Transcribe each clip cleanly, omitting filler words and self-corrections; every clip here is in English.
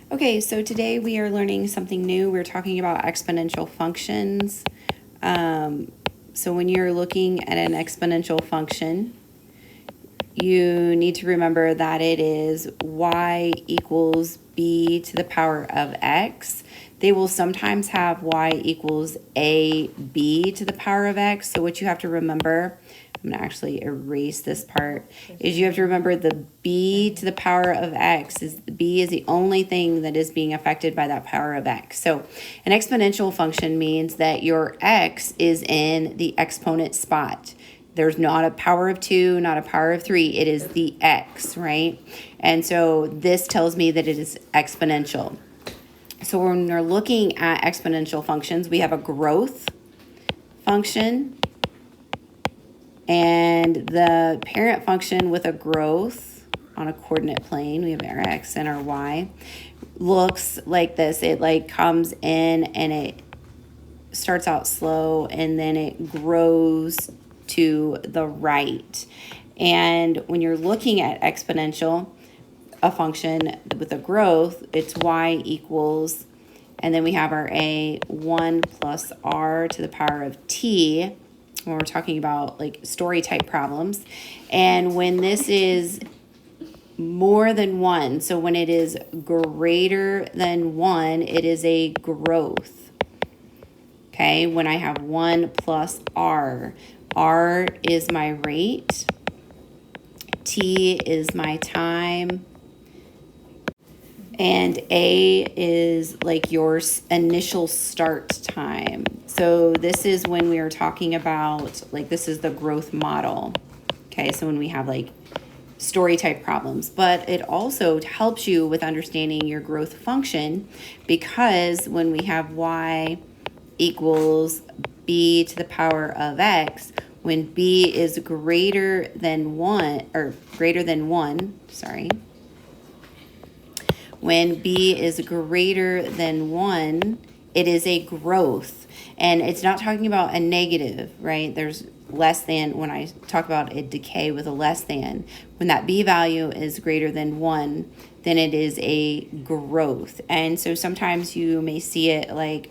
Okay, so today we are learning something new. We're talking about exponential functions. So when you're looking at an exponential function, you need to remember that it is y equals b to the power of x. They will sometimes have y equals ab to the power of x. So what you have to remember, I'm going to actually erase this part, is you have to remember the b to the power of x is b is the only thing that is being affected by that power of x. So an exponential function means that your x is in the exponent spot. There's not a power of 2, not a power of 3. It is the x, right? And so this tells me that it is exponential. So when we're looking at exponential functions, we have a growth function. And the parent function with a growth on a coordinate plane, we have our x and our y, looks like this. It like comes in and it starts out slow and then it grows to the right. And when you're looking at exponential, a function with a growth, it's y equals, and then we have our a 1 plus r to the power of t, when we're talking about like story type problems. And when this is more than 1, so when it is greater than 1, it is a growth. Okay, when I have 1 plus r, r is my rate, t is my time, and a is like your initial start time. So this is when we are talking about, like, this is the growth model. Okay, so when we have like story type problems, but it also helps you with understanding your growth function, because when we have y equals b to the power of x, when b is greater than 1, when b is greater than 1, it is a growth. And it's not talking about a negative, right? There's less than, when I talk about a decay with a less than, when that b value is greater than 1, then it is a growth. And so sometimes you may see it like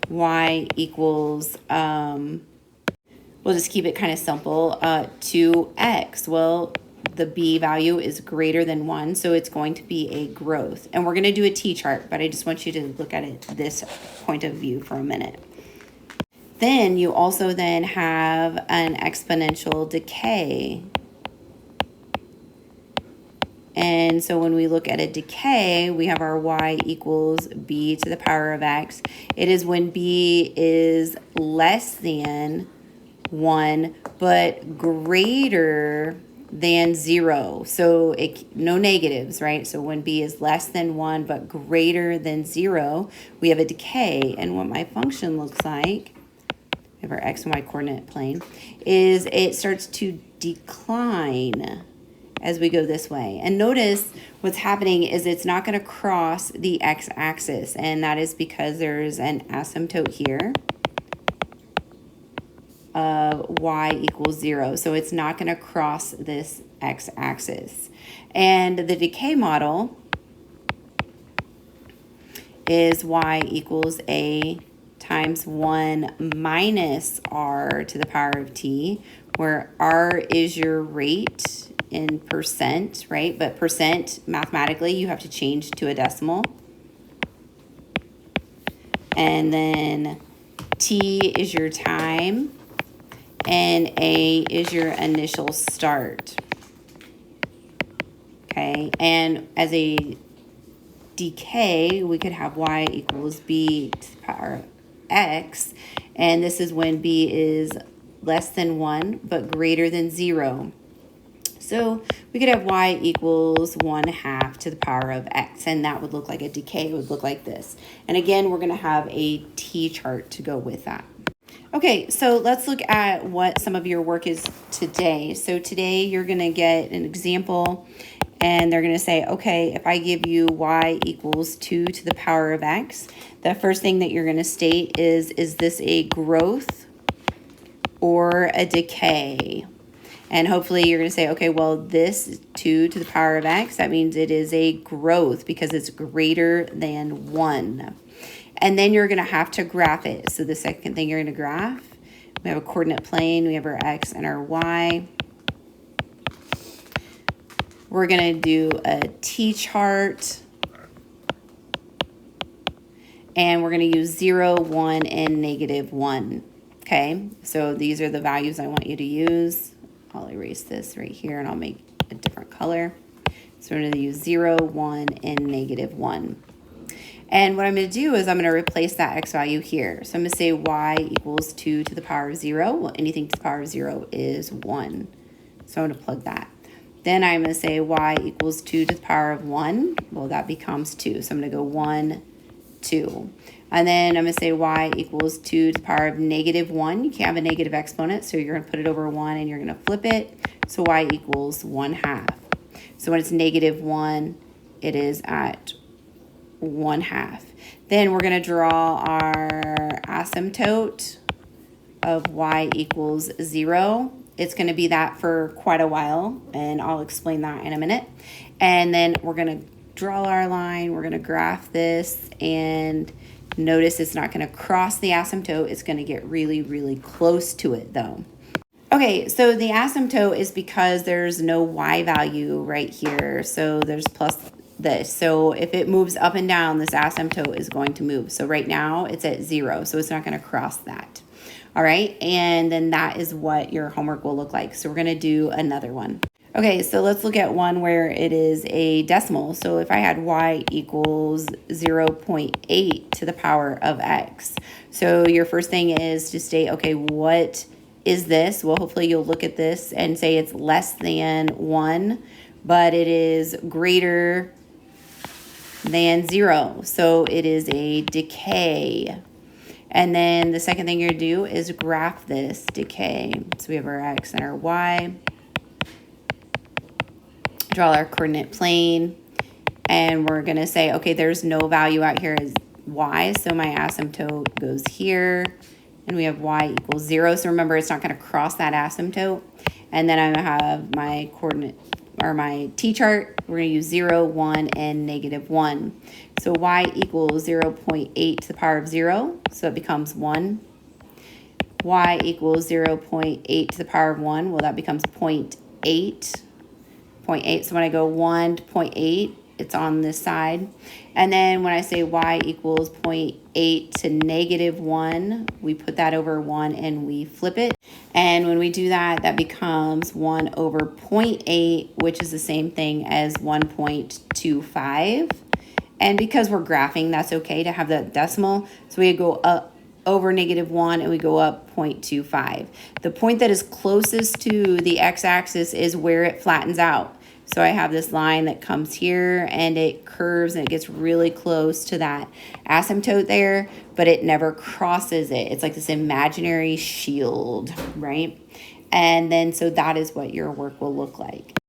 y equals, we'll just keep it kind of simple, 2x. Well, the b value is greater than 1, so it's going to be a growth. And we're going to do a t-chart, but I just want you to look at it this point of view for a minute. Then you also then have an exponential decay. And so when we look at a decay, we have our y equals b to the power of x. It is when b is less than 1, but greater than 0. So no negatives, right? So when b is less than 1, but greater than 0, we have a decay. And what my function looks like, we have our x and y coordinate plane, is it starts to decline as we go this way. And notice what's happening is it's not going to cross the x-axis, and that is because there's an asymptote here of y equals 0. So it's not going to cross this x-axis. And the decay model is y equals a times 1 minus r to the power of t, where r is your rate in percent, right? But percent, mathematically, you have to change to a decimal. And then t is your time, and a is your initial start. Okay, and as a decay, we could have y equals b to the power of x, and this is when b is less than 1 but greater than 0. So we could have y equals 1/2 to the power of x, and that would look like a decay. It would look like this. And again, we're going to have a t-chart to go with that. Okay, so let's look at what some of your work is today. So today you're going to get an example, and they're going to say, okay, if I give you y equals 2 to the power of x, the first thing that you're going to state is this a growth or a decay? And hopefully you're going to say, okay, well, this is 2 to the power of x. That means it is a growth because it's greater than 1. And then you're going to have to graph it. So the second thing you're going to graph, we have a coordinate plane. We have our x and our y. We're going to do a t-chart. And we're going to use 0, 1, and -1. Okay, so these are the values I want you to use. I'll erase this right here and I'll make a different color. So we're going to use 0, 1, and -1. And what I'm going to do is I'm going to replace that x value here. So I'm going to say y equals 2 to the power of 0. Well, anything to the power of 0 is 1. So I'm going to plug that. Then I'm going to say y equals 2 to the power of 1. Well, that becomes 2. So I'm going to go 1, 2. And then I'm going to say y equals 2 to the power of -1. You can't have a negative exponent, so you're going to put it over 1 and you're going to flip it. So y equals 1/2. So when it's -1, it is at 1/2. Then we're going to draw our asymptote of y equals 0. It's going to be that for quite a while, and I'll explain that in a minute. And then we're going to draw our line. We're going to graph this, and notice it's not going to cross the asymptote. It's going to get really, really close to it, though. Okay, so the asymptote is because there's no y value right here. So there's plus this. So if it moves up and down, this asymptote is going to move. So right now it's at 0, so it's not going to cross that. All right, and then that is what your homework will look like. So we're going to do another one. Okay, so let's look at one where it is a decimal. So if I had y equals 0.8 to the power of x. So your first thing is to state, okay, what is this? Well, hopefully you'll look at this and say it's less than 1, but it is greater than 0. So it is a decay. And then the second thing you're going to do is graph this decay. So we have our x and our y. Draw our coordinate plane, and we're going to say, okay, there's no value out here as y, so my asymptote goes here, and we have y equals 0. So remember, it's not going to cross that asymptote. And then I'm going to have my coordinate, or my t-chart. We're going to use 0, 1, and -1. So y equals 0.8 to the power of 0, so it becomes 1. Y equals 0.8 to the power of 1, well, that becomes 0.8. 0.8. So when I go 1 to 0.8, it's on this side. And then when I say y equals 0.8 to -1, we put that over 1 and we flip it. And when we do that, that becomes 1 over 0.8, which is the same thing as 1.25. And because we're graphing, that's okay to have the decimal. So we go up over -1 and we go up 0.25. The point that is closest to the x-axis is where it flattens out. So I have this line that comes here and it curves and it gets really close to that asymptote there, but it never crosses it. It's like this imaginary shield, right? And then so that is what your work will look like.